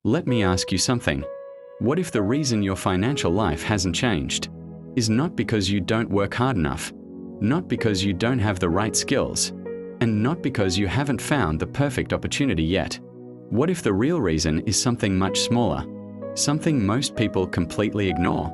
Let me ask you something. What if the reason your financial life hasn't changed is not because you don't work hard enough, not because you don't have the right skills, and not because you haven't found the perfect opportunity yet? What if the real reason is something much smaller, something most people completely ignore?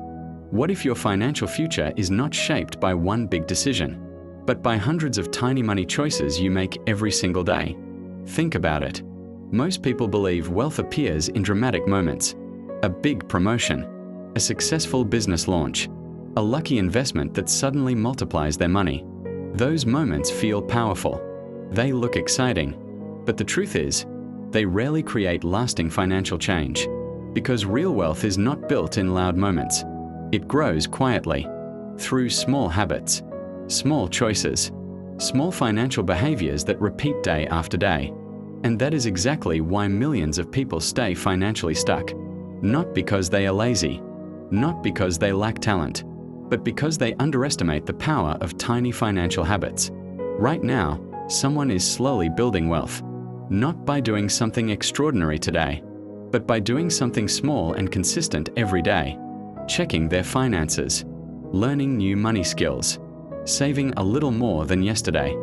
What if your financial future is not shaped by one big decision, but by hundreds of tiny money choices you make every single day? Think about it. Most people believe wealth appears in dramatic moments: a big promotion, a successful business launch, a lucky investment that suddenly multiplies their money. Those moments feel powerful. They look exciting. But the truth is, they rarely create lasting financial change. Because real wealth is not built in loud moments. It grows quietly, through small habits, small choices, small financial behaviors that repeat day after day. And that is exactly why millions of people stay financially stuck. Not because they are lazy, not because they lack talent, but because they underestimate the power of tiny financial habits. Right now, someone is slowly building wealth, not by doing something extraordinary today, but by doing something small and consistent every day. Checking their finances, learning new money skills, saving a little more than yesterday,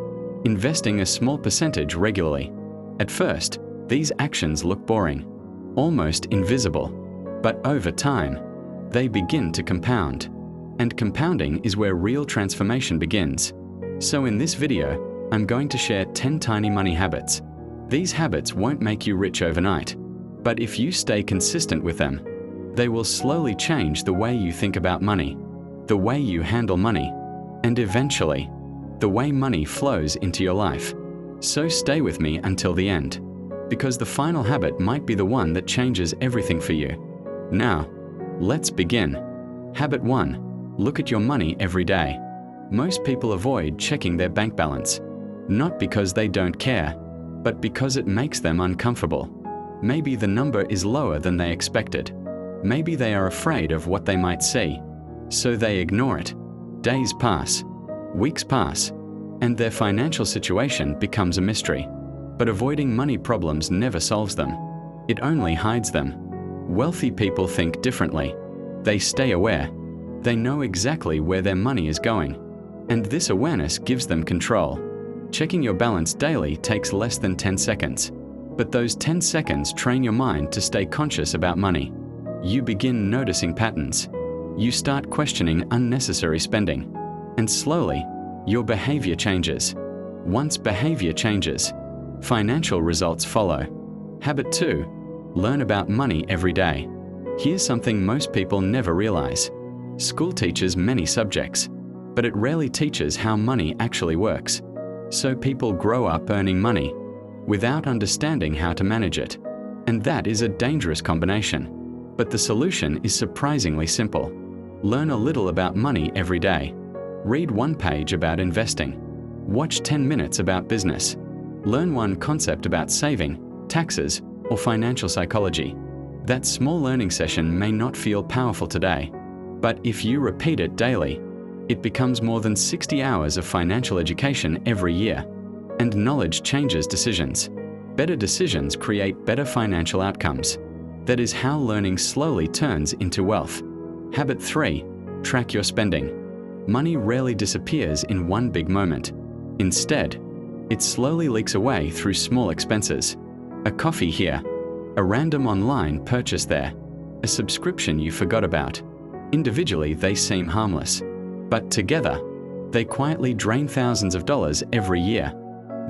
investing a small percentage regularly. At first, these actions look boring, almost invisible, but over time, they begin to compound. And compounding is where real transformation begins. So in this video, I'm going to share 10 tiny money habits. These habits won't make you rich overnight, but if you stay consistent with them, they will slowly change the way you think about money, the way you handle money, and eventually, the way money flows into your life. So stay with me until the end, because the final habit might be the one that changes everything for you. Now, let's begin. Habit 1. Look at your money every day. Most people avoid checking their bank balance, not because they don't care, but because it makes them uncomfortable. Maybe the number is lower than they expected. Maybe they are afraid of what they might see, so they ignore it. Days pass, weeks pass, and their financial situation becomes a mystery. But avoiding money problems never solves them. It only hides them. Wealthy people think differently. They stay aware. They know exactly where their money is going. And this awareness gives them control. Checking your balance daily takes less than 10 seconds. But those 10 seconds train your mind to stay conscious about money. You begin noticing patterns. You start questioning unnecessary spending. And slowly, your behavior changes. Once behavior changes, financial results follow. Habit 2. Learn about money every day. Here's something most people never realize. School teaches many subjects, but it rarely teaches how money actually works. So people grow up earning money without understanding how to manage it. And that is a dangerous combination. But the solution is surprisingly simple. Learn a little about money every day. Read one page about investing. Watch 10 minutes about business. Learn one concept about saving, taxes, or financial psychology. That small learning session may not feel powerful today, but if you repeat it daily, it becomes more than 60 hours of financial education every year. And knowledge changes decisions. Better decisions create better financial outcomes. That is how learning slowly turns into wealth. Habit 3. Track your spending. Money rarely disappears in one big moment. Instead, it slowly leaks away through small expenses. A coffee here, a random online purchase there, a subscription you forgot about. Individually, they seem harmless, but together, they quietly drain thousands of dollars every year.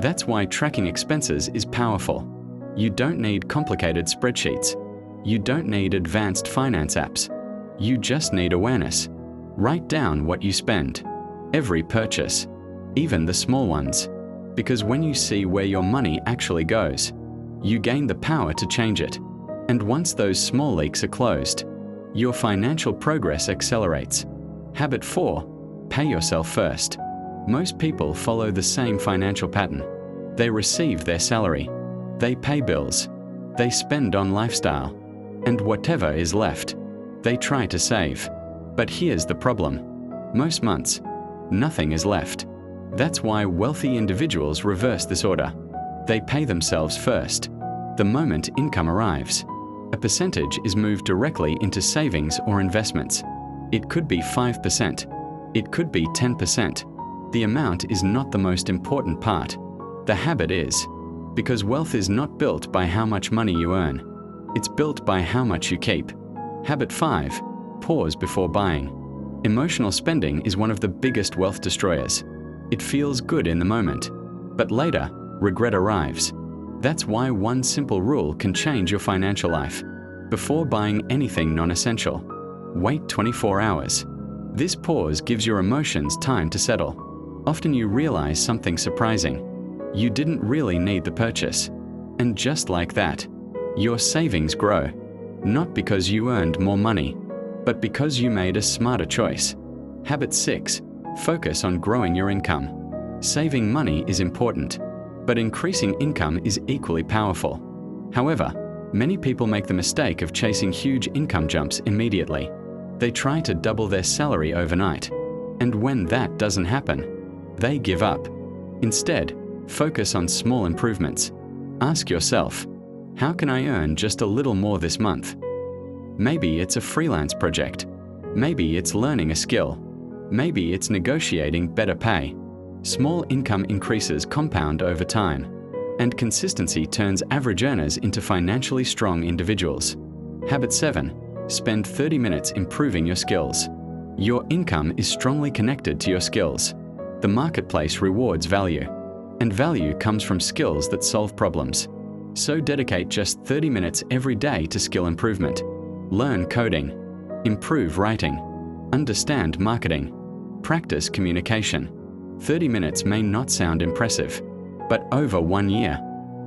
That's why tracking expenses is powerful. You don't need complicated spreadsheets. You don't need advanced finance apps. You just need awareness. Write down what you spend, every purchase, even the small ones. Because when you see where your money actually goes, you gain the power to change it. And once those small leaks are closed, your financial progress accelerates. Habit 4. Pay yourself first. Most people follow the same financial pattern. They receive their salary. They pay bills. They spend on lifestyle. And whatever is left, they try to save. But here's the problem. Most months, nothing is left. That's why wealthy individuals reverse this order. They pay themselves first. The moment income arrives, A percentage is moved directly into savings or investments. It could be 5%. It could be 10%. The amount is not the most important part. The habit is. Because wealth is not built by how much money you earn. It's built by how much you keep. Habit 5. Pause before buying. Emotional spending is one of the biggest wealth destroyers. It feels good in the moment, but later, regret arrives. That's why one simple rule can change your financial life. Before buying anything non-essential, wait 24 hours. This pause gives your emotions time to settle. Often you realize something surprising. You didn't really need the purchase. And just like that, your savings grow. Not because you earned more money, but because you made a smarter choice. Habit 6. Focus on growing your income. Saving money is important, but increasing income is equally powerful. However, many people make the mistake of chasing huge income jumps immediately. They try to double their salary overnight, and when that doesn't happen, they give up. Instead, focus on small improvements. Ask yourself, how can I earn just a little more this month? Maybe it's a freelance project. Maybe it's learning a skill. Maybe it's negotiating better pay. Small income increases compound over time, and consistency turns average earners into financially strong individuals. Habit 7. Spend 30 minutes improving your skills. Your income is strongly connected to your skills. The marketplace rewards value, and value comes from skills that solve problems. So dedicate just 30 minutes every day to skill improvement. Learn coding, improve writing, understand marketing, practice communication. 30 minutes may not sound impressive, but over 1 year,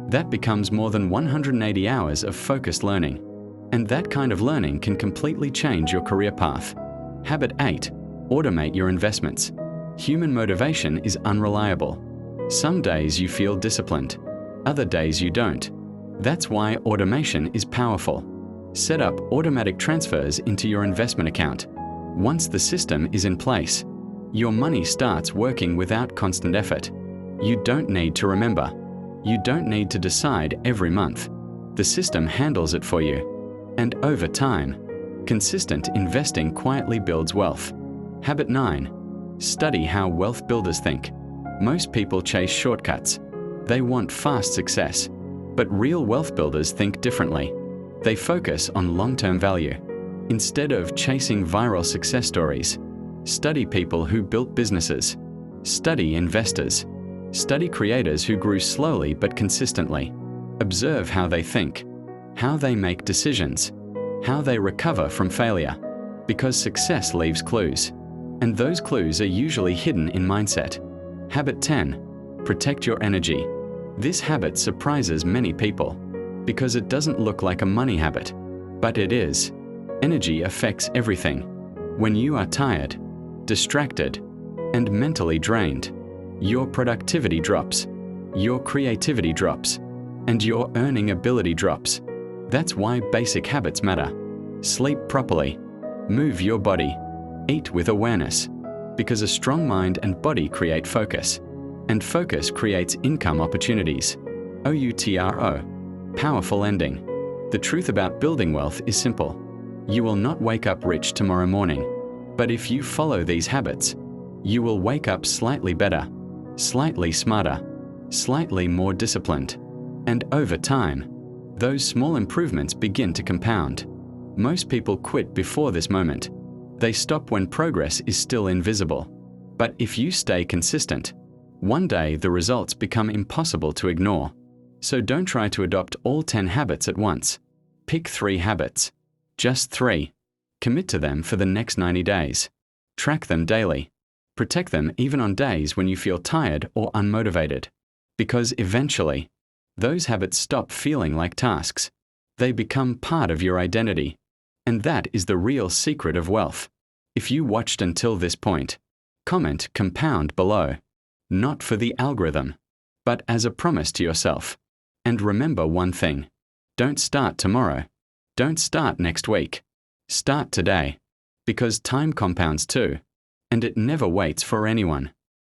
that becomes more than 180 hours of focused learning. And that kind of learning can completely change your career path. Habit 8. Automate your investments. Human motivation is unreliable. Some days you feel disciplined, other days you don't. That's why automation is powerful. Set up automatic transfers into your investment account. Once the system is in place, your money starts working without constant effort. You don't need to remember. You don't need to decide every month. The system handles it for you. And over time, consistent investing quietly builds wealth. Habit 9. Study how wealth builders think. Most people chase shortcuts. They want fast success. But real wealth builders think differently. They focus on long-term value. Instead of chasing viral success stories, study people who built businesses. Study investors. Study creators who grew slowly but consistently. Observe how they think, how they make decisions, how they recover from failure. Because success leaves clues, and those clues are usually hidden in mindset. Habit 10. Protect your energy. This habit surprises many people because it doesn't look like a money habit, but it is. Energy affects everything. When you are tired, distracted, and mentally drained, your productivity drops, your creativity drops, and your earning ability drops. That's why basic habits matter. Sleep properly, move your body, eat with awareness, because a strong mind and body create focus, and focus creates income opportunities. OUTRO. Powerful ending. The truth about building wealth is simple. You will not wake up rich tomorrow morning, but if you follow these habits, you will wake up slightly better, slightly smarter, slightly more disciplined. And over time, those small improvements begin to compound. Most people quit before this moment. They stop when progress is still invisible. But if you stay consistent, one day the results become impossible to ignore. So don't try to adopt all 10 habits at once. Pick 3 habits. Just 3. Commit to them for the next 90 days. Track them daily. Protect them even on days when you feel tired or unmotivated. Because eventually, those habits stop feeling like tasks. They become part of your identity. And that is the real secret of wealth. If you watched until this point, comment compound below. Not for the algorithm, but as a promise to yourself. And remember one thing. Don't start tomorrow. Don't start next week. Start today. Because time compounds too. And it never waits for anyone.